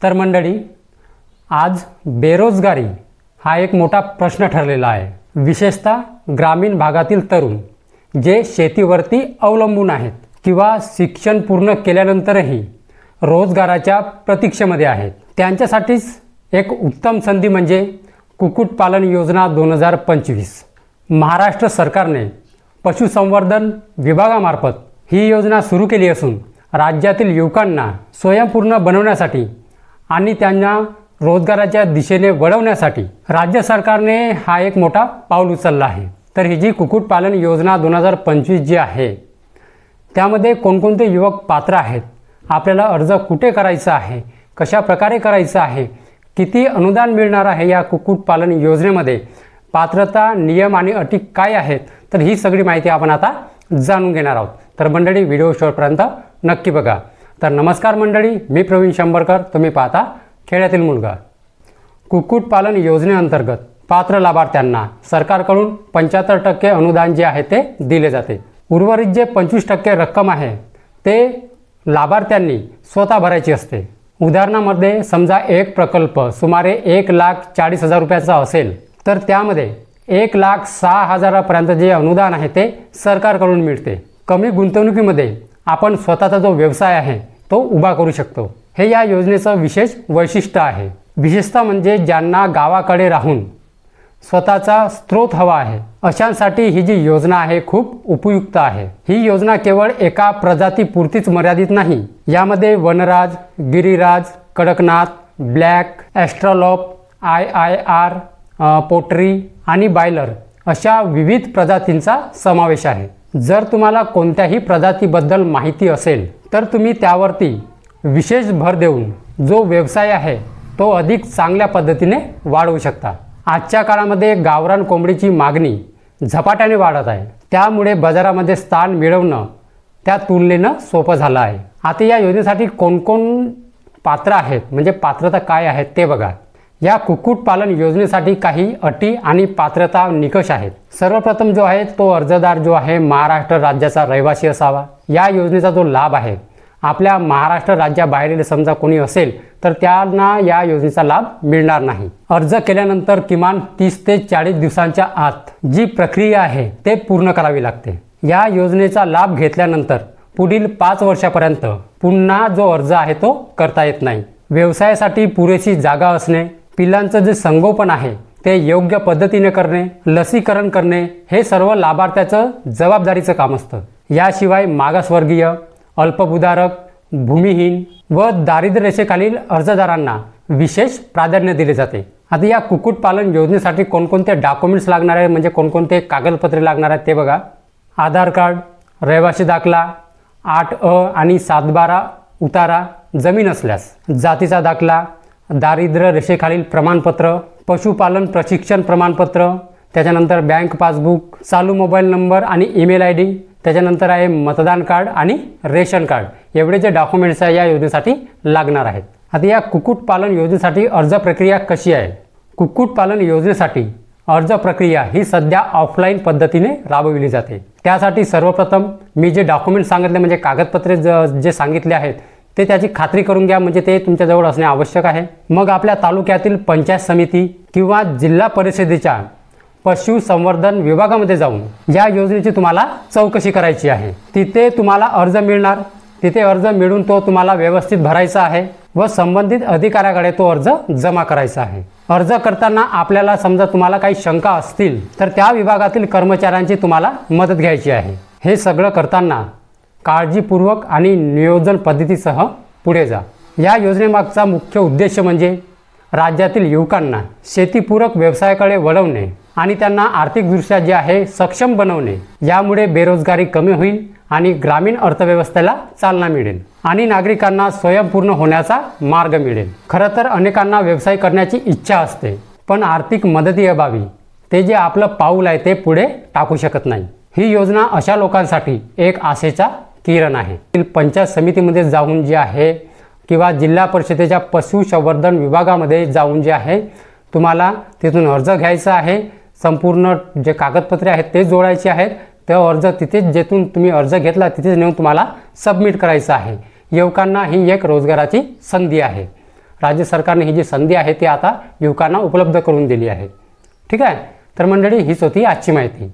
तर मंडळी, आज बेरोजगारी हा एक मोठा प्रश्न ठरलेला आहे। विशेषतः ग्रामीण भागातील तरुण जे शेतीवरती अवलंबून आहेत किंवा शिक्षण पूर्ण केल्यानंतरही रोजगाराच्या प्रतीक्षेमध्ये आहेत, त्यांच्यासाठीच एक उत्तम संधी म्हणजे कुक्कुटपालन योजना 2025। महाराष्ट्र सरकारने पशुसंवर्धन विभागामार्फत ही योजना सुरू केली असून राज्यातील युवकांना स्वयंपूर्ण बनवण्यासाठी आणि त्यांना रोजगाराच्या दिशेने वळवण्यासाठी राज्य सरकारने हा एक मोठा पाऊल उचलला आहे। तर ही जी कुक्कुटपालन योजना 2025 जी आहे, त्यामध्ये कोणकोणते युवक पात्र आहेत, आपल्याला अर्ज कुठे करायचा आहे, कशा प्रकारे करायचा आहे, किती अनुदान मिळणार आहे, या कुक्कुटपालन योजनेमध्ये पात्रता नियम आणि अटी काय आहेत, तर ही सगळी माहिती आपण आता जाणून घेणार आहोत। तर मंडळी, व्हिडिओ शेवटपर्यंत नक्की बघा। तर नमस्कार मंडळी, मी प्रवीण शंभरकर, तुम्ही पाहता खेड्यातील मुलगा। कुक्कुटपालन योजनेअंतर्गत पात्र लाभार्थ्यांना सरकारकडून 75% अनुदान जे आहे ते दिले जाते। उर्वरित जे 25% रक्कम आहे ते लाभार्थ्यांनी स्वतः भरायची असते। उदाहरणामध्ये समजा एक प्रकल्प सुमारे 1,40,000 रुपयाचा असेल, तर त्यामध्ये 1,06,000 पर्यंत जे अनुदान आहे ते सरकारकडून मिळते। कमी गुंतवणुकीमध्ये आपण स्वतःचा जो व्यवसाय आहे तो उभा करू शकतो। हे या योजनेचं विशेष वैशिष्ट्य आहे। विशेषतः म्हणजे ज्यांना गावाकडे राहून स्वतःचा स्रोत हवा आहे, अशांसाठी ही जी योजना आहे खूप उपयुक्त आहे। ही योजना केवळ एका प्रजातीपुरतीच मर्यादित नाही, यामध्ये Vanaraja, Giriraja, Kadaknath, black, Australorp, IIR, poultry आणि बायलर अशा विविध प्रजातींचा समावेश आहे। जर तुम्हाला कोणत्याही प्रजातीबद्दल माहिती असेल तर तुम्ही त्यावरती विशेष भर देऊन जो व्यवसाय आहे तो अधिक चांगल्या पद्धतीने वाढवू शकता। आजच्या काळामध्ये गावरान कोंबडीची मागणी झपाट्याने वाढत आहे, त्यामुळे बाजारामध्ये स्थान मिळवणं त्या तुलनेनं सोपं झालं आहे। आता या योजनेसाठी कोण पात्र आहेत, म्हणजे पात्रता काय आहेत ते बघा। या कुक्कुटपालन योजनेसाठी काही अटी आणि पात्रता निकष आहेत। सर्वप्रथम जो आहे तो अर्जदार जो आहे महाराष्ट्र राज्याचा रहिवासी असावा। या योजनेचा जो लाभ आहे, आपल्या महाराष्ट्र राज्याबाहेरील समजा कोणी असेल तर त्यांना या योजनेचा लाभ मिळणार नाही। अर्ज केल्यानंतर किमान 30 ते 40 दिवसांच्या आत जी प्रक्रिया आहे ते पूर्ण करावी लागते। या योजनेचा लाभ घेतल्यानंतर पुढील 5 वर्षापर्यंत पुन्हा जो अर्ज आहे तो करता येत नाही। व्यवसायासाठी पुरेशी जागा असणे, पिल्लांचं जे संगोपन आहे ते योग्य पद्धतीने करणे, लसीकरण करणे हे सर्व लाभार्थ्याचं जबाबदारीचं काम असतं। याशिवाय मागासवर्गीय, अल्पभूधारक, भूमिहीन व दारिद्र्य रेषेखालील अर्जदारांना विशेष प्राधान्य दिले जाते। आता या कुक्कुटपालन योजनेसाठी कोणकोणते डॉक्युमेंट्स लागणार आहे, म्हणजे कोणकोणते कागदपत्रे लागणार आहेत ते बघा। आधार कार्ड, रहिवासी दाखला, 8A आणि 7/12 उतारा जमीन असल्यास, जातीचा दाखला, दारिद्र्य रेषेखालील प्रमाणपत्र, पशुपालन प्रशिक्षण प्रमाणपत्र, त्याच्यानंतर बँक पासबुक, चालू मोबाईल नंबर आणि ईमेल ID, त्याच्यानंतर आहे मतदान कार्ड आणि रेशन कार्ड। एवढे जे डॉक्युमेंट्स आहे या योजनेसाठी लागणार आहेत। आता या कुक्कुटपालन योजनेसाठी अर्ज प्रक्रिया कशी आहे? कुक्कुटपालन योजनेसाठी अर्ज प्रक्रिया ही सध्या ऑफलाईन पद्धतीने राबविली जाते। त्यासाठी सर्वप्रथम मी जे डॉक्युमेंट सांगितले, म्हणजे कागदपत्रे जे सांगितले आहेत ते त्याची खात्री करून घ्या, म्हणजे ते तुमच्याजवळ असणे आवश्यक आहे। मग आपल्या तालुक्यातील पंचायत समिती किंवा जिल्हा परिषदेच्या पशुसंवर्धन विभागामध्ये जाऊन या योजनेची तुम्हाला चौकशी करायची आहे। तिथे तुम्हाला अर्ज मिळणार, तिथे अर्ज मिळून तो तुम्हाला व्यवस्थित भरायचा आहे व संबंधित अधिकाऱ्याकडे तो अर्ज जमा करायचा आहे। अर्ज करताना आपल्याला समजा तुम्हाला काही शंका असतील तर त्या विभागातील कर्मचाऱ्यांची तुम्हाला मदत घ्यायची आहे। हे सगळं करताना काळजीपूर्वक आणि नियोजन पद्धतीसह पुढे जा। या योजनेमागचा मुख्य उद्देश म्हणजे राज्यातील युवकांना शेतीपूरक व्यवसायाकडे वळवणे आणि त्यांना आर्थिकदृष्ट्या जे आहे सक्षम बनवणे। यामुळे बेरोजगारी कमी होईल आणि ग्रामीण अर्थव्यवस्थेला चालना मिळेल आणि नागरिकांना स्वयंपूर्ण होण्याचा मार्ग मिळेल। खरं तर अनेकांना व्यवसाय करण्याची इच्छा असते, पण आर्थिक मदतीअभावी ते जे आपलं पाऊल आहे ते पुढे टाकू शकत नाही। ही योजना अशा लोकांसाठी एक आशेचा किरण आहे। पंचायत समितीमध्ये जाऊन जे आहे किंवा जिल्हा परिषदेच्या पशुसंवर्धन विभागामध्ये जाऊन जे आहे तुम्हाला तिथून अर्ज घ्यायचा आहे। संपूर्ण जे कागदपत्रे आहेत ते जोडायचे आहेत। ते अर्ज तिथेच जेथून तुम्ही अर्ज घेतला तिथेच नेऊन तुम्हाला सबमिट करायचा आहे। युवकांना ही एक रोजगाराची संधी आहे। राज्य सरकारने ही जी संधी आहे ती आता युवकांना उपलब्ध करून दिली आहे. ठीक आहे. तर मंडळी हीच होती आजची माहिती.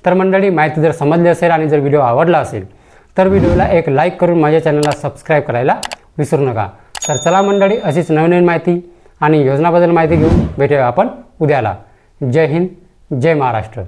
तर मंडळी माहिती जर समजली असेल आणि जर व्हिडिओ आवडला असेल तर व्हिडिओला एक लाईक करून माझ्या चॅनलला सबस्क्राईब करायला विसरू नका. तर चला मंडळी, अशीच नवनवीन माहिती आणि योजनाबद्दल माहिती घेऊन भेटूया आपण उद्याला. जय हिंद, जय महाराष्ट्र.